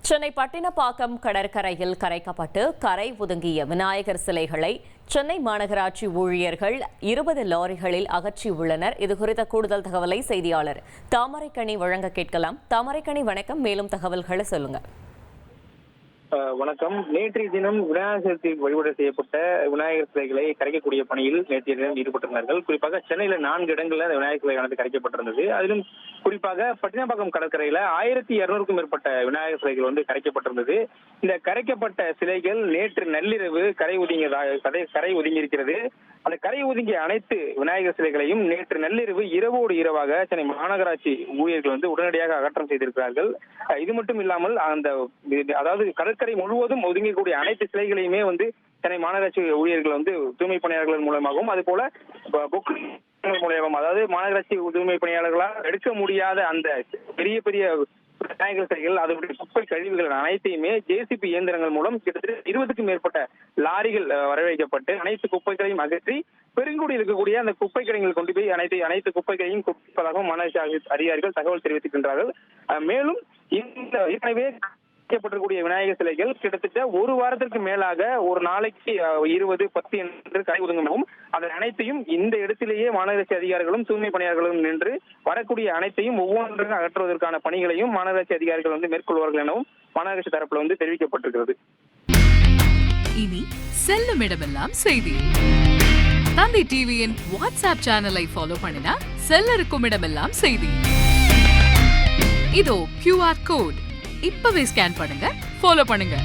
சென்னை பட்டினப்பாக்கம் கடற்கரையில் கரைக்கப்பட்டு கரை ஒதுங்கிய விநாயகர் சிலைகளை சென்னை மாநகராட்சி ஊழியர்கள் 20 லாரிகளில் அகற்றியுள்ளனர். இதுகுறித்த கூடுதல் தகவலை செய்தியாளர் தாமரைக்கனி வழங்க கேட்கலாம். தாமரைக்கனி, வணக்கம். மேலும் தகவல்களை சொல்லுங்க. வணக்கம். நேற்றைய தினம் விநாயகர் சதுர்த்தி வழிபாடு செய்யப்பட்ட விநாயகர் சிலைகளை கரைக்கக்கூடிய பணியில் நேற்றைய தினம் ஈடுபட்டிருந்தார்கள். குறிப்பாக சென்னையில 4 இடங்கள்ல அந்த விநாயகர் சிலைகளானது கரைக்கப்பட்டிருந்தது. அதிலும் குறிப்பாக பட்டினப்பாக்கம் கடற்கரையில 1200க்கும் மேற்பட்ட விநாயகர் சிலைகள் கரைக்கப்பட்டிருந்தது. இந்த கரைக்கப்பட்ட சிலைகள் நேற்று நள்ளிரவு கரை ஒதுங்கி இருக்கிறது. அந்த கரை ஒதுங்கிய அனைத்து விநாயகர் சிலைகளையும் நேற்று நள்ளிரவு இரவோடு இரவாக சென்னை மாநகராட்சி ஊழியர்கள் உடனடியாக அகற்றம் செய்திருக்கிறார்கள். இது மட்டும் இல்லாமல் அதாவது கடற்கரை முழுவதும் ஒதுங்கக்கூடிய அனைத்து சிலைகளையுமே சென்னை மாநகராட்சி ஊழியர்கள் தூய்மை பணியாளர்கள் மூலமாகவும் அது போல மூலமாகவும், அதாவது மாநகராட்சி தூய்மை பணியாளர்களால் எடுக்க முடியாத அந்த பெரிய பெரிய விநாயகர் சிலைகள், அதனுடைய குப்பை கழிவுகள் அனைத்தையுமே ஜேசிபி இயந்திரங்கள் மூலம் கிட்டத்தட்ட 20க்கும் மேற்பட்ட லாரிகள் வரவைக்கப்பட்டு அனைத்து குப்பைகளையும் அகற்றி பெருங்குடியில் இருக்கக்கூடிய அந்த குப்பை கிடங்கில் கொண்டு போய் அனைத்து குப்பைகளையும் குப்பதாகவும் மாநகராட்சி அதிகாரிகள் தகவல் தெரிவித்திருக்கின்றார்கள். மேலும் இந்த ஏற்கனவே கரைக்கப்பட்டிருக்கக்கூடிய விநாயகர் சிலைகள் கிட்டத்தட்ட ஒரு வாரத்திற்கு மேலாக ஒரு நாளைக்கு 20, 10 என்று கரை ஒதுங்கவும் அதன் அனைத்தையும் இந்த இடத்திலேயே மாநகராட்சி அதிகாரிகளும் தூய்மை பணியாளர்களும் நின்று வரக்கூடிய அனைத்தையும் ஒவ்வொன்றாக அகற்றுவதற்கான பணிகளையும் மாநகராட்சி அதிகாரிகள் மேற்கொள்வார்கள் எனவும் மாநகராட்சி தரப்புல தெரிவிக்கப்பட்டிருக்கிறது. இனி செல்லும் இடமெல்லாம் செய்தி. தந்தை டிவியின் வாட்ஸ்அப் சேனலை ஃபாலோ பண்ணினா செல்லருக்கும் இடமெல்லாம் செய்தி. இதோ QR கோட் இப்பவே ஸ்கேன் பண்ணுங்க, ஃபாலோ பண்ணுங்க.